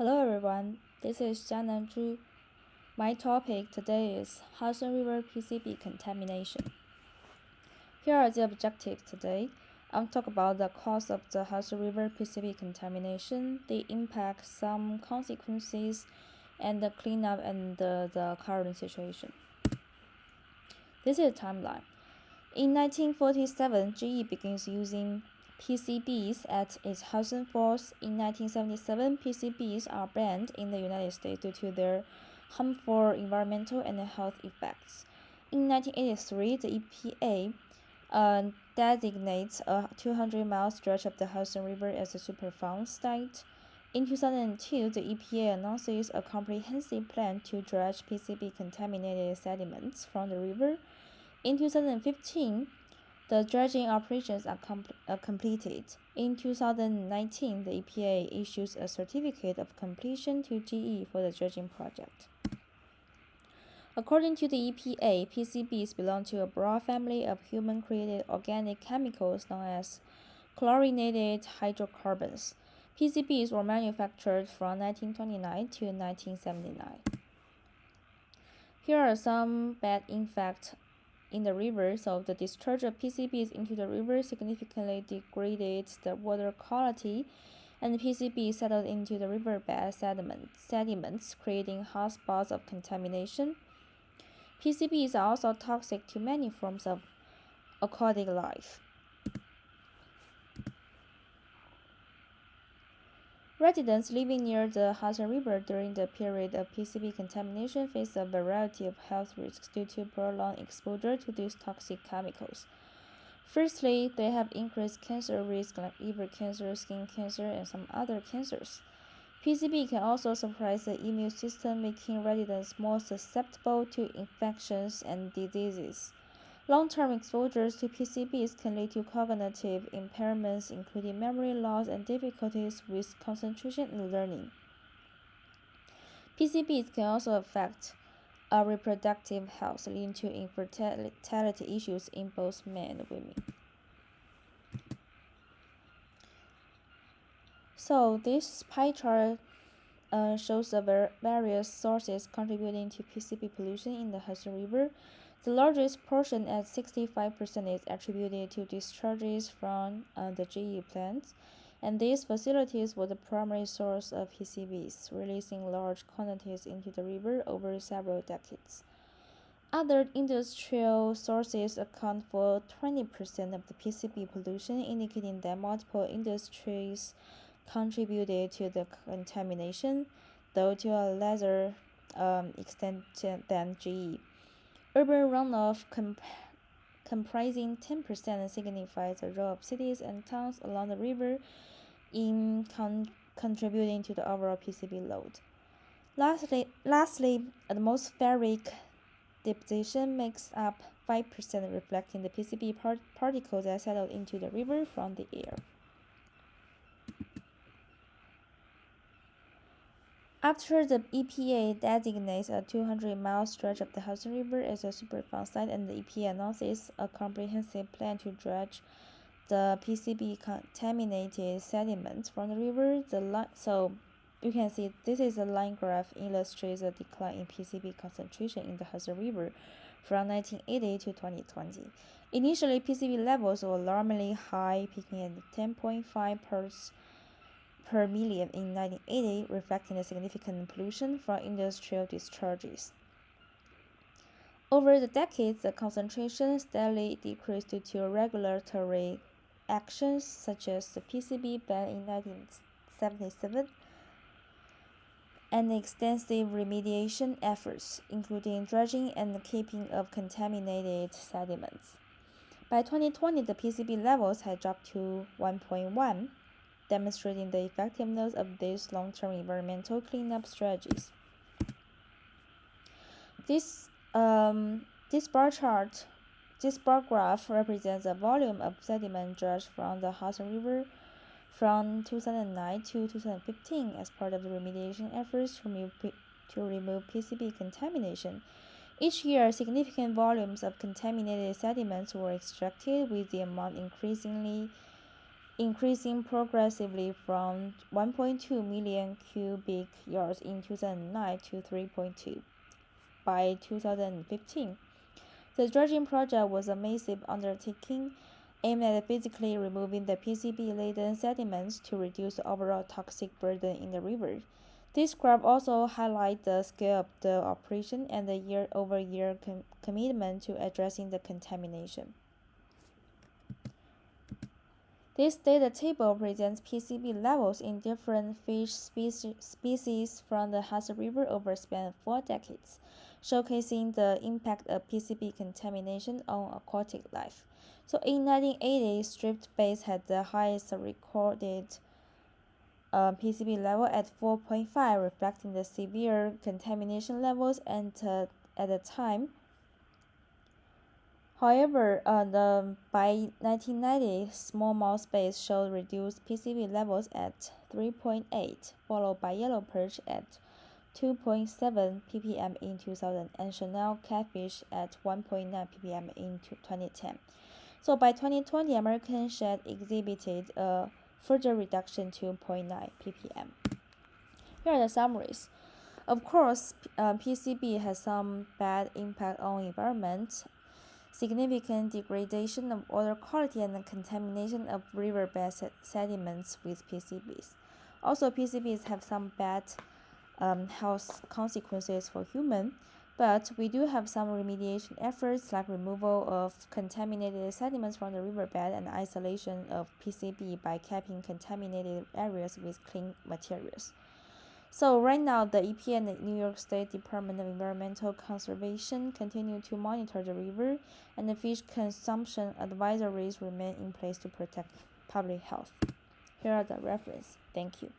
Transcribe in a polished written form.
Hello everyone, this is Jianan Zhu. My topic today is Hudson River PCB contamination. Here are the objectives today. I'll talk about the cause of the Hudson River PCB contamination, the impact, some consequences, and the cleanup and the current situation. This is a timeline. In 1947, GE begins using PCBs at its Hudson Falls. In 1977, PCBs are banned in the United States due to their harmful environmental and health effects. In 1983, the EPA designates a 200-mile stretch of the Hudson River as a Superfund site. In 2002, the EPA announces a comprehensive plan to dredge PCB-contaminated sediments from the river. In 2015, the dredging operations are completed. In 2019, the EPA issues a certificate of completion to GE for the dredging project. According to the EPA, PCBs belong to a broad family of human-created organic chemicals known as chlorinated hydrocarbons. PCBs were manufactured from 1929 to 1979. Here are some bad effects in the river. So the discharge of PCBs into the river significantly degraded the water quality, and the PCB settled into the riverbed sediments, creating hotspots of contamination. PCBs are also toxic to many forms of aquatic life. Residents living near the Hudson River during the period of PCB contamination face a variety of health risks due to prolonged exposure to these toxic chemicals. Firstly, they have increased cancer risk like liver cancer, skin cancer, and some other cancers. PCB can also suppress the immune system, making residents more susceptible to infections and diseases. Long-term exposures to PCBs can lead to cognitive impairments, including memory loss and difficulties with concentration and learning. PCBs can also affect reproductive health, leading to infertility issues in both men and women. So this pie chart shows the various sources contributing to PCB pollution in the Hudson River. The largest portion, at 65%, is attributed to discharges from the GE plants, and these facilities were the primary source of PCBs, releasing large quantities into the river over several decades. Other industrial sources account for 20% of the PCB pollution, indicating that multiple industries contributed to the contamination, though to a lesser extent than GE. Urban runoff comprising 10% signifies the role of cities and towns along the river in contributing to the overall PCB load. Lastly, atmospheric deposition makes up 5%, reflecting the PCB particles that settled into the river from the air. After the EPA designates a 200-mile stretch of the Hudson River as a Superfund site, and the EPA announces a comprehensive plan to dredge the PCB contaminated sediments from the river, so you can see this is a line graph illustrates a decline in PCB concentration in the Hudson River from 1980 to 2020. Initially, PCB levels were alarmingly high, peaking at 10.5 parts per million in 1980, reflecting the significant pollution from industrial discharges. Over the decades, the concentration steadily decreased due to regulatory actions such as the PCB ban in 1977 and extensive remediation efforts, including dredging and keeping of contaminated sediments. By 2020, the PCB levels had dropped to 1.1, demonstrating the effectiveness of these long-term environmental cleanup strategies. This bar graph represents the volume of sediment dredged from the Hudson River from 2009 to 2015 as part of the remediation efforts to remove PCB contamination. Each year, significant volumes of contaminated sediments were extracted, with the amount increasing progressively from 1.2 million cubic yards in 2009 to 3.2 by 2015. The dredging project was a massive undertaking aimed at physically removing the PCB-laden sediments to reduce the overall toxic burden in the river. This graph also highlights the scale of the operation and the year-over-year commitment to addressing the contamination. This data table presents PCB levels in different fish species from the Hudson River over a span of 4 decades, showcasing the impact of PCB contamination on aquatic life. So in 1980, striped bass had the highest recorded PCB level at 4.5, reflecting the severe contamination levels at the time. However, by 1990, smallmouth bass showed reduced PCB levels at 3.8, followed by yellow perch at 2.7 ppm in 2000, and Chanel catfish at 1.9 ppm in 2010. So by 2020, American shad exhibited a further reduction to 0.9 ppm. Here are the summaries. Of course, PCB has some bad impact on environment, significant degradation of water quality and contamination of riverbed sediments with PCBs. Also, PCBs have some bad health consequences for humans, but we do have some remediation efforts like removal of contaminated sediments from the riverbed and isolation of PCB by capping contaminated areas with clean materials. So right now, the EPA and the New York State Department of Environmental Conservation continue to monitor the river, and the fish consumption advisories remain in place to protect public health. Here are the references. Thank you.